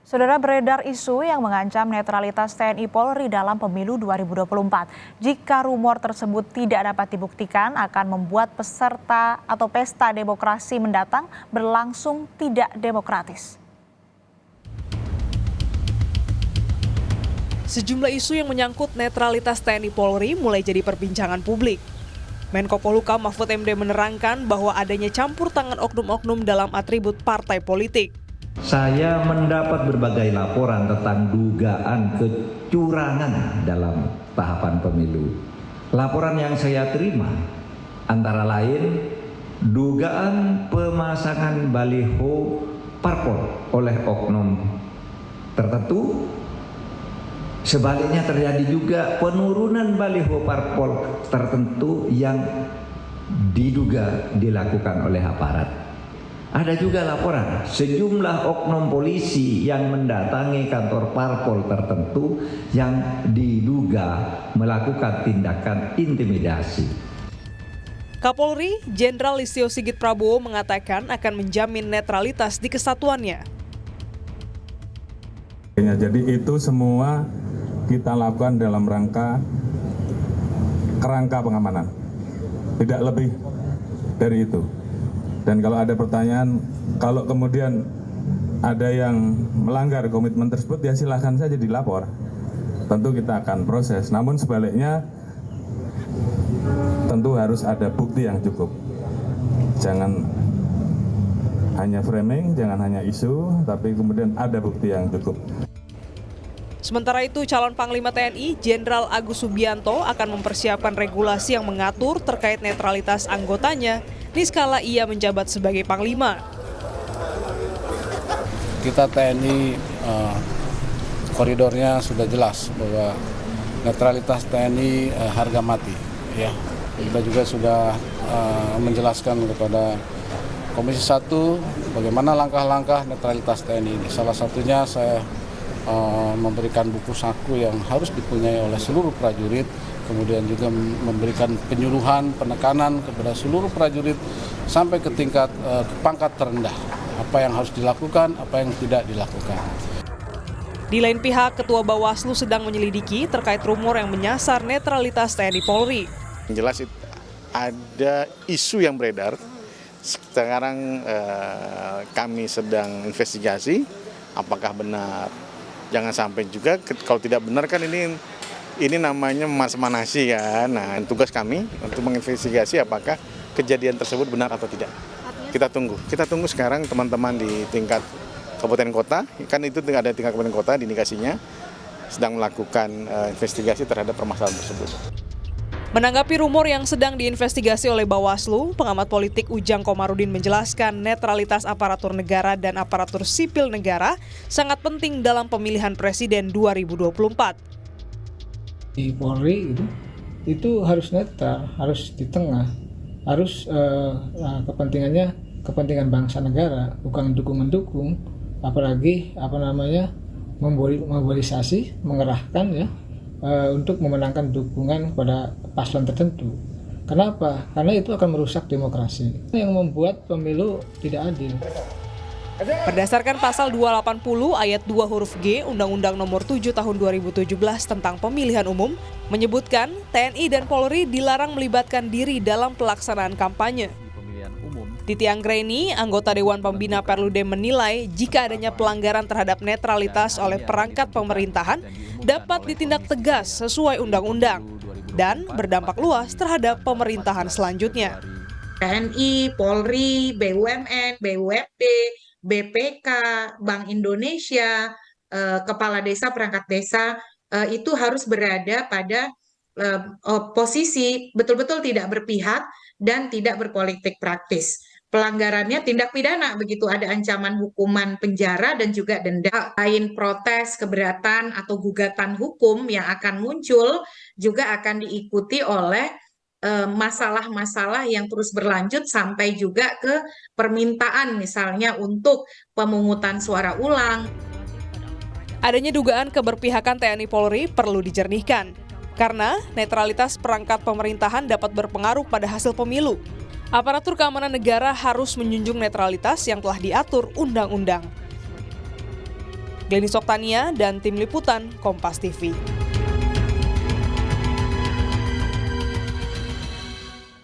Saudara, beredar isu yang mengancam netralitas TNI Polri dalam pemilu 2024. Jika rumor tersebut tidak dapat dibuktikan, akan membuat peserta atau pesta demokrasi mendatang berlangsung tidak demokratis. Sejumlah isu yang menyangkut netralitas TNI Polri mulai jadi perbincangan publik. Menko Polhukam Mahfud MD menerangkan bahwa adanya campur tangan oknum-oknum dalam atribut partai politik. Saya mendapat berbagai laporan tentang dugaan kecurangan dalam tahapan pemilu. Laporan yang saya terima antara lain dugaan pemasangan baliho parpol oleh oknum tertentu. Sebaliknya terjadi juga penurunan baliho parpol tertentu yang diduga dilakukan oleh aparat. Ada juga laporan sejumlah oknum polisi yang mendatangi kantor parpol tertentu yang diduga melakukan tindakan intimidasi. Kapolri Jenderal Listio Sigit Prabowo mengatakan akan menjamin netralitas di kesatuannya. Jadi itu semua kita lakukan dalam kerangka pengamanan, tidak lebih dari itu. Dan kalau ada pertanyaan, kalau kemudian ada yang melanggar komitmen tersebut, ya silahkan saja dilapor. Tentu kita akan proses, namun sebaliknya tentu harus ada bukti yang cukup. Jangan hanya framing, jangan hanya isu, tapi kemudian ada bukti yang cukup. Sementara itu, calon Panglima TNI Jenderal Agus Subianto akan mempersiapkan regulasi yang mengatur terkait netralitas anggotanya niskala ia menjabat sebagai Panglima. Kita TNI koridornya sudah jelas bahwa netralitas TNI harga mati. Ya, kita juga sudah menjelaskan kepada Komisi 1 bagaimana langkah-langkah netralitas TNI ini. Salah satunya saya memberikan buku saku yang harus dipunyai oleh seluruh prajurit, kemudian juga memberikan penyuluhan, penekanan kepada seluruh prajurit sampai ke tingkat pangkat terendah. Apa yang harus dilakukan, apa yang tidak dilakukan. Di lain pihak, Ketua Bawaslu sedang menyelidiki terkait rumor yang menyasar netralitas TNI Polri. Jelas ada isu yang beredar. Sekarang kami sedang investigasi apakah benar. Jangan sampai juga kalau tidak benar kan ini namanya manas-manasi kan. Nah, tugas kami untuk menginvestigasi apakah kejadian tersebut benar atau tidak. Kita tunggu sekarang teman-teman di tingkat kabupaten kota, kan itu ada tingkat kabupaten kota di indikasinya sedang melakukan investigasi terhadap permasalahan tersebut. Menanggapi rumor yang sedang diinvestigasi oleh Bawaslu, pengamat politik Ujang Komarudin menjelaskan netralitas aparatur negara dan aparatur sipil negara sangat penting dalam pemilihan presiden 2024. Di Polri itu harus netral, harus di tengah, harus kepentingannya kepentingan bangsa negara, bukan dukung-mendukung, apalagi memobilisasi, mengerahkan ya untuk memenangkan dukungan kepada paslon tertentu. Kenapa? Karena itu akan merusak demokrasi, yang membuat pemilu tidak adil. Berdasarkan pasal 280 ayat 2 huruf G Undang-Undang Nomor 7 Tahun 2017 tentang Pemilihan Umum, menyebutkan TNI dan Polri dilarang melibatkan diri dalam pelaksanaan kampanye. Titi Anggreni, anggota Dewan Pembina Perludem menilai jika adanya pelanggaran terhadap netralitas oleh perangkat pemerintahan dapat ditindak tegas sesuai undang-undang dan berdampak luas terhadap pemerintahan selanjutnya. TNI, Polri, BUMN, BUMD, BPK, Bank Indonesia, Kepala Desa, Perangkat Desa itu harus berada pada posisi betul-betul tidak berpihak dan tidak berpolitik praktis. Pelanggarannya tindak pidana, begitu ada ancaman hukuman penjara dan juga denda. Lain protes, keberatan atau gugatan hukum yang akan muncul juga akan diikuti oleh masalah-masalah yang terus berlanjut sampai juga ke permintaan misalnya untuk pemungutan suara ulang. Adanya dugaan keberpihakan TNI Polri perlu dijernihkan, karena netralitas perangkat pemerintahan dapat berpengaruh pada hasil pemilu. Aparatur keamanan negara harus menjunjung netralitas yang telah diatur undang-undang. Glenis Oktania dan Tim Liputan Kompas TV.